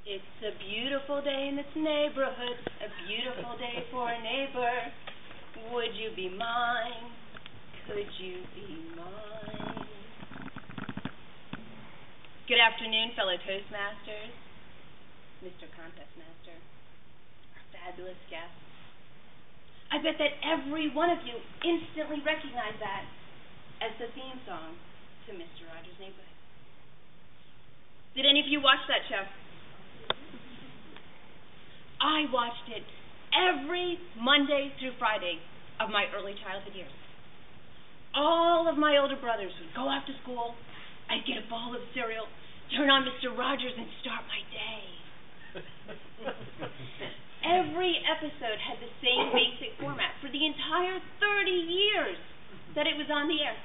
It's a beautiful day in this neighborhood, a beautiful day for a neighbor. Would you be mine? Could you be mine? Good afternoon, fellow Toastmasters, Mr. Contest Master, our fabulous guests. I bet that every one of you instantly recognized that as the theme song to Mr. Rogers' Neighborhood. Did any of you watch that show? I watched it every Monday through Friday of my early childhood years. All of my older brothers would go off to school. I'd get a bowl of cereal, turn on Mr. Rogers, and start my day. Every episode had the same basic format for the entire 30 years that it was on the air.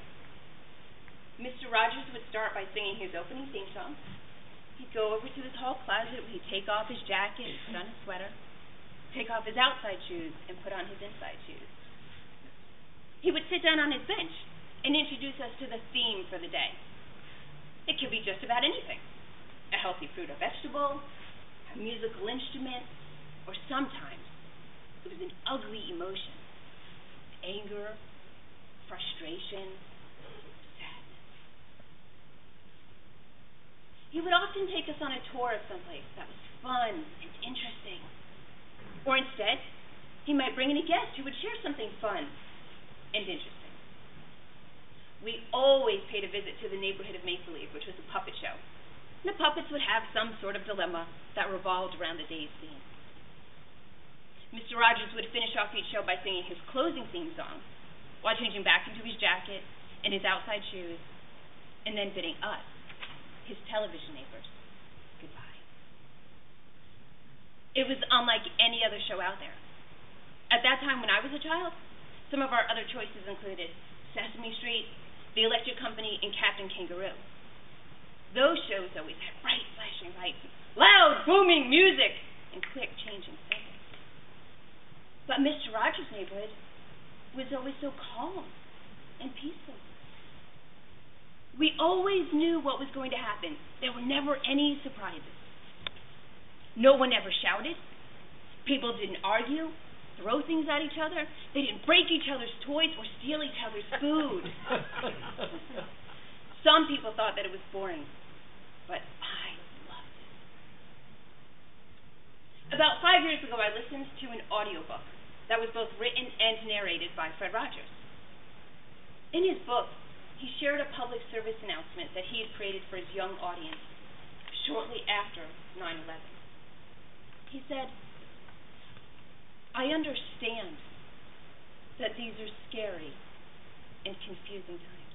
Mr. Rogers would start by singing his opening theme song. He'd go over to his hall closet where he'd take off his jacket and put on his sweater, take off his outside shoes and put on his inside shoes. He would sit down on his bench and introduce us to the theme for the day. It could be just about anything: a healthy fruit or vegetable, a musical instrument, or sometimes it was an ugly emotion: anger, frustration, sadness. He would often take us on a tour of someplace that was fun and interesting. Or instead, he might bring in a guest who would share something fun and interesting. We always paid a visit to the neighborhood of Make-Believe, which was a puppet show. And the puppets would have some sort of dilemma that revolved around the day's theme. Mr. Rogers would finish off each show by singing his closing theme song while changing back into his jacket and his outside shoes, and then bidding us, his television neighbors, goodbye. It was unlike any other show out there. At that time when I was a child, some of our other choices included Sesame Street, The Electric Company, and Captain Kangaroo. Those shows always had bright flashing lights, loud booming music, and quick changing settings. But Mr. Rogers' Neighborhood was always so calm and peaceful. We always knew what was going to happen. There were never any surprises. No one ever shouted. People didn't argue, throw things at each other. They didn't break each other's toys or steal each other's food. Some people thought that it was boring, but I loved it. About 5 years ago, I listened to an audiobook that was both written and narrated by Fred Rogers. In his book, he shared a public service announcement that he had created for his young audience shortly after 9/11. He said, "I understand that these are scary and confusing times.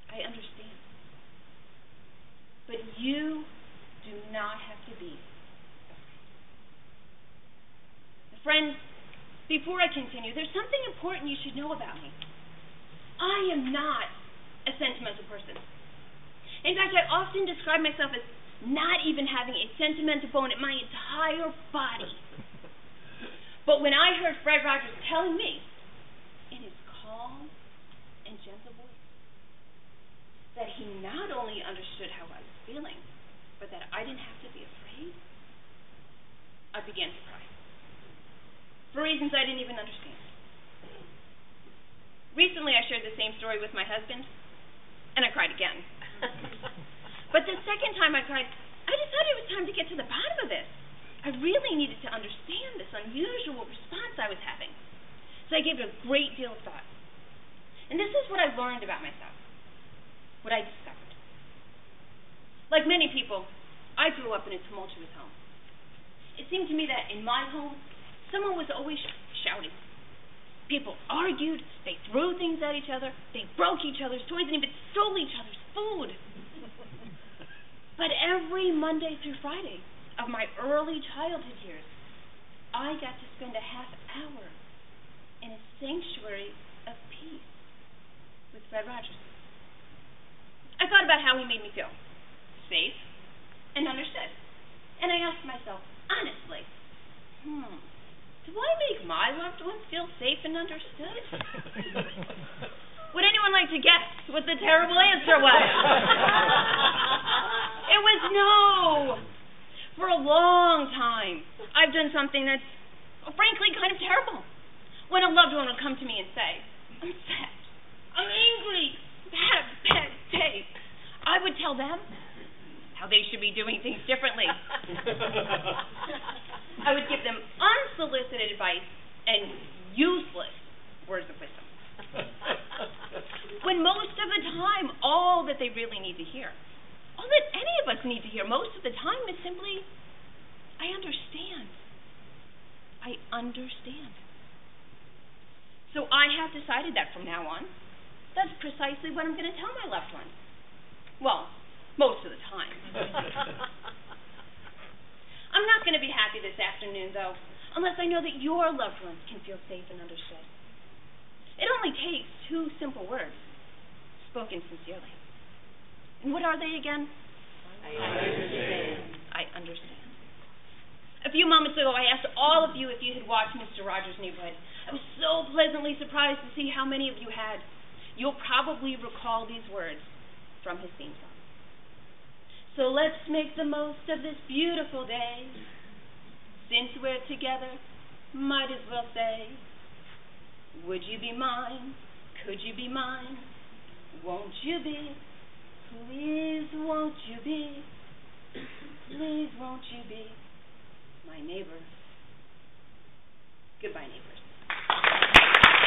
I understand. But you do not have to be afraid." Friends, before I continue, there's something important you should know about me. I am not a sentimental person. In fact, I often describe myself as not even having a sentimental bone in my entire body. But when I heard Fred Rogers telling me, in his calm and gentle voice, that he not only understood how I was feeling, but that I didn't have to be afraid, I began to cry. For reasons I didn't even understand. Recently, I shared the same story with my husband, and I cried again. But the second time I cried, I decided it was time to get to the bottom of this. I really needed to understand this unusual response I was having. So I gave it a great deal of thought. And this is what I learned about myself, what I discovered. Like many people, I grew up in a tumultuous home. It seemed to me that in my home, someone was always shouting. People argued, they threw things at each other, they broke each other's toys, and even stole each other's food. But every Monday through Friday of my early childhood years, I got to spend a half hour in a sanctuary of peace with Fred Rogers. I thought about how he made me feel safe and understood. And I asked myself, honestly, do I make my loved ones feel safe and understood? Would anyone like to guess what the terrible answer was? It was no. For a long time, I've done something that's, frankly, kind of terrible. When a loved one would come to me and say, I'm sad, I'm angry, I've had a bad day, I would tell them how they should be doing things differently. I would give them unsolicited advice and useless words of wisdom. When most of the time, all that they really need to hear, all that any of us need to hear most of the time is simply, I understand. I understand. So I have decided that from now on, that's precisely what I'm going to tell my loved ones. Well, most of the time. I'm not going to be happy this afternoon, though, unless I know that your loved ones can feel safe and understood. It only takes 2 simple words, spoken sincerely. And what are they again? I understand. I understand. A few moments ago, I asked all of you if you had watched Mr. Rogers' Neighborhood. I was so pleasantly surprised to see how many of you had. You'll probably recall these words from his theme song. So let's make the most of this beautiful day. Since we're together, might as well say, would you be mine? Could you be mine? Won't you be? Please won't you be? Please won't you be my neighbor?